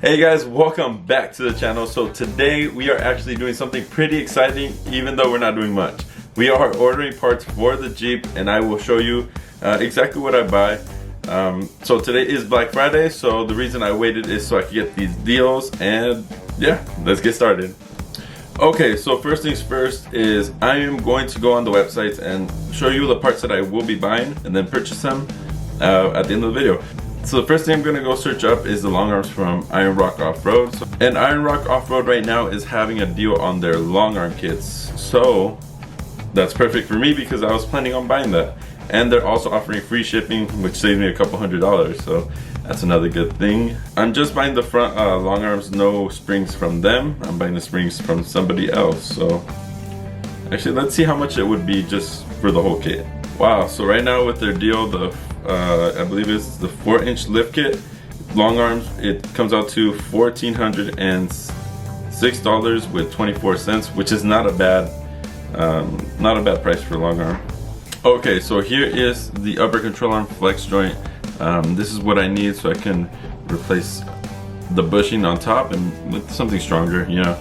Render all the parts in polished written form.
Hey guys, welcome back to the channel. So today we are actually doing something pretty exciting, even though we're not doing much. We are ordering parts for the Jeep, and I will show you exactly what I buy. So today is Black Friday, so the reason I waited is so I could get these deals, and yeah, let's get started. Okay, so first things first is I am going to go on the websites and show you the parts that I will be buying and then purchase them at the end of the video. So the first thing I'm going to go search up is the long arms from Najar Offroad. And Najar Offroad right now is having a deal on their long arm kits. So that's perfect for me because I was planning on buying that. And they're also offering free shipping, which saved me a couple $100. So that's another good thing. I'm just buying the front long arms, no springs from them. I'm buying the springs from somebody else. So actually, let's see how much it would be just for the whole kit. Wow, so right now with their deal, the I believe it's the 4-inch lift kit, long arms, it comes out to $1,406 with 24 cents, which is not a bad price for a long arm. Okay, so here is the upper control arm flex joint. This is what I need so I can replace the bushing on top and with something stronger. You know,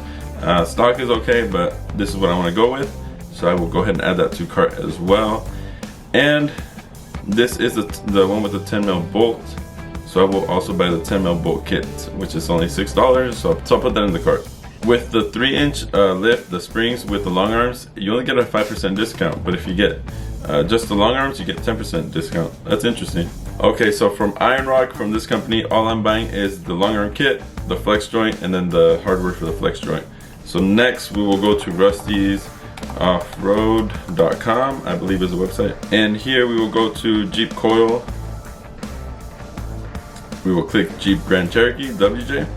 stock is okay, but this is what I want to go with, so I will go ahead and add that to cart as well. And this is the one with the 10mm bolt, so I will also buy the 10mm bolt kit, which is only $6, so I'll put that in the cart. With the 3-inch lift, the springs with the long arms, you only get a 5% discount, but if you get just the long arms, you get 10% discount. That's interesting. Okay, so from Iron Rock, from this company, all I'm buying is the long arm kit, the flex joint, and then the hardware for the flex joint. So next we will go to Rusty's Offroad.com, I believe is the website, and here we will go to Jeep coil. We will click Jeep Grand Cherokee WJ,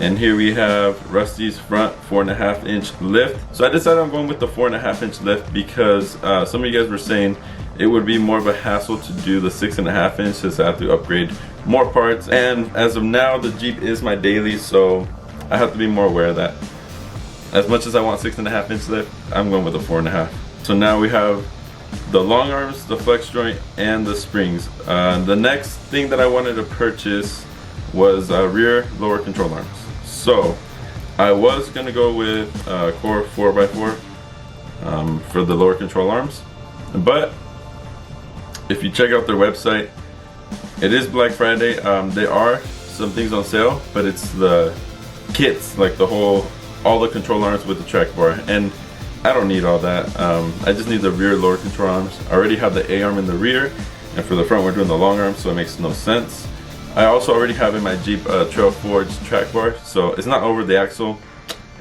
and here we have Rusty's front 4.5-inch lift. So I decided I'm going with the 4.5-inch lift because some of you guys were saying it would be more of a hassle to do the 6.5-inch since I have to upgrade more parts, and as of now the Jeep is my daily, so I have to be more aware of that. As much as I want 6.5-inch lift, I'm going with a 4.5. So now we have the long arms, the flex joint, and the springs. The next thing that I wanted to purchase was rear lower control arms. So I was gonna go with Core 4x4 for the lower control arms, but if you check out their website, it is Black Friday. There are some things on sale, but it's the kits, like all the control arms with the track bar, and I don't need all that. I just need the rear lower control arms. I already have the A arm in the rear, and for the front we're doing the long arm, so it makes no sense. I also already have in my Jeep Trail Forge track bar, so it's not over the axle.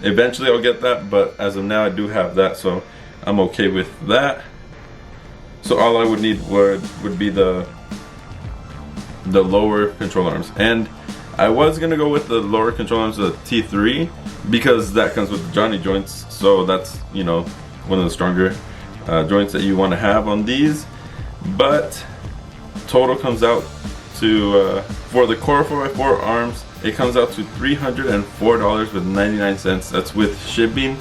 Eventually I'll get that, but as of now I do have that, so I'm okay with that. So all I would need would be the lower control arms, and I was gonna go with the lower control arms, the T3, because that comes with the Johnny joints, so that's, you know, one of the stronger joints that you want to have on these. But total comes out to for the Core 4x4 arms, it comes out to $304 with 99 cents. That's with shipping,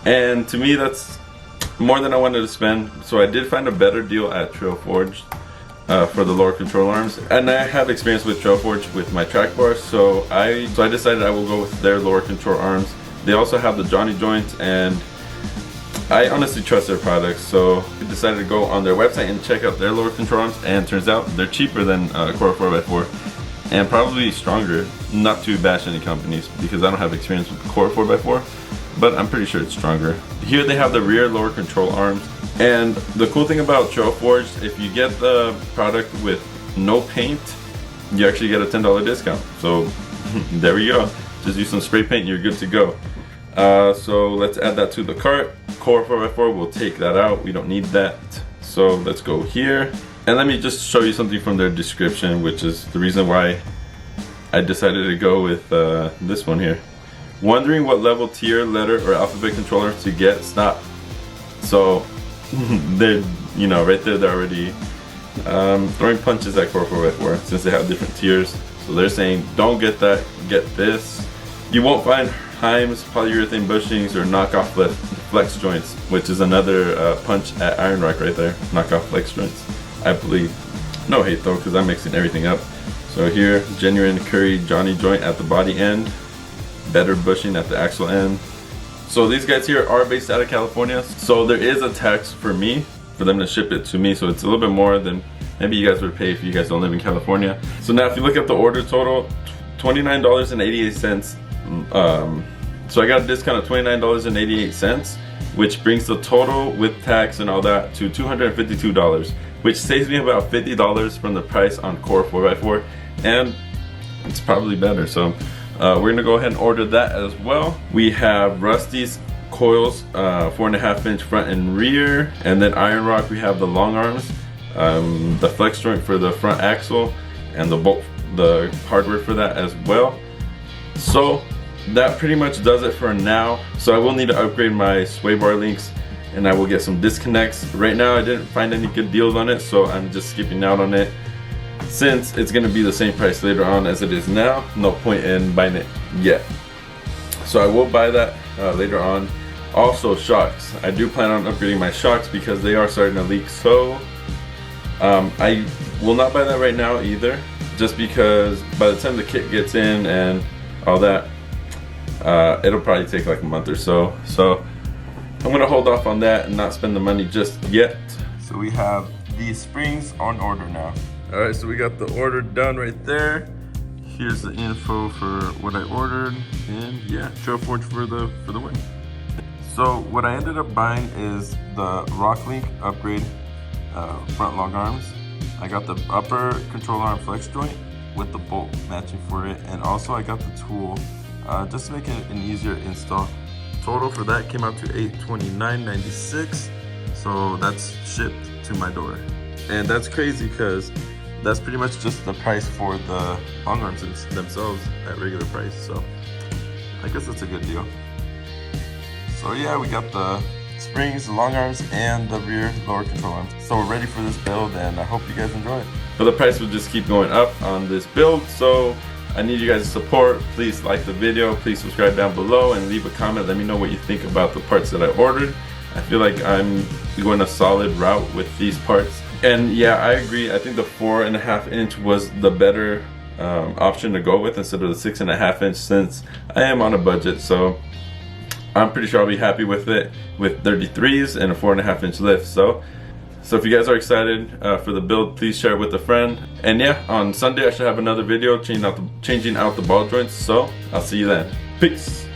and to me that's more than I wanted to spend, so I did find a better deal at Trail Forge for the lower control arms, and I have experience with Trail Forge with my track bar, so I decided I will go with their lower control arms. They also have the Johnny joints, and I honestly trust their products, so I decided to go on their website and check out their lower control arms, and turns out they're cheaper than Core 4x4 and probably stronger. Not to bash any companies because I don't have experience with Core 4x4, but I'm pretty sure it's stronger. Here they have the rear lower control arms. And the cool thing about Trail Forge, if you get the product with no paint, you actually get a $10 discount. So there we go. Just use some spray paint, you're good to go. So let's add that to the cart. Core 4x4, we'll take that out. We don't need that. So let's go here. And let me just show you something from their description, which is the reason why I decided to go with this one here. Wondering what level, tier, letter, or alphabet controller to get? Stop. So they're, you know, right there they're already throwing punches at Core 4x4 since they have different tiers. So they're saying don't get that, get this. You won't find Heims polyurethane bushings or knockoff flex joints, which is another punch at Iron Rock right there. Knockoff flex joints, I believe. No hate though, because I'm mixing everything up. So So here, genuine Curry Johnny joint at the body end, better bushing at the axle end. So these guys here are based out of California, so there is a tax for me, for them to ship it to me, so it's a little bit more than maybe you guys would pay if you guys don't live in California. So now if you look at the order total, $29.88. So I got a discount of $29.88, which brings the total with tax and all that to $252, which saves me about $50 from the price on Core 4x4, and it's probably better. So we're gonna go ahead and order that as well. We have Rusty's coils, 4.5 inch front and rear, and then Iron Rock, we have the long arms, the flex joint for the front axle, and the bolt, the hardware for that as well. So that pretty much does it for now. So I will need to upgrade my sway bar links, and I will get some disconnects. Right now I didn't find any good deals on it, so I'm just skipping out on it. Since it's gonna be the same price later on as it is now, no point in buying it yet. So I will buy that later on. Also shocks. I do plan on upgrading my shocks because they are starting to leak. So I will not buy that right now either, just because by the time the kit gets in and all that, it'll probably take like a month or so. So I'm gonna hold off on that and not spend the money just yet. So we have these springs on order now. All right, so we got the order done right there. Here's the info for what I ordered, and yeah, Trail Forge for the win. So what I ended up buying is the Rock Link upgrade front long arms. I got the upper control arm flex joint with the bolt matching for it, and also I got the tool just to make it an easier install. Total for that came out to $829.96, so that's shipped to my door. And that's crazy because that's pretty much just the price for the long arms themselves at regular price, so I guess that's a good deal. So yeah, we got the springs, the long arms, and the rear lower control arms. So we're ready for this build, and I hope you guys enjoy it. But the price will just keep going up on this build, so I need you guys' support. Please like the video, please subscribe down below, and leave a comment. Let me know what you think about the parts that I ordered. I feel like I'm going a solid route with these parts. And yeah, I agree. I think the 4.5 inch was the better option to go with instead of the 6.5 inch, since I am on a budget. So I'm pretty sure I'll be happy with it with 33s and a 4.5 inch lift. So if you guys are excited for the build, please share it with a friend. And yeah, on Sunday I should have another video changing out the ball joints. So I'll see you then. Peace.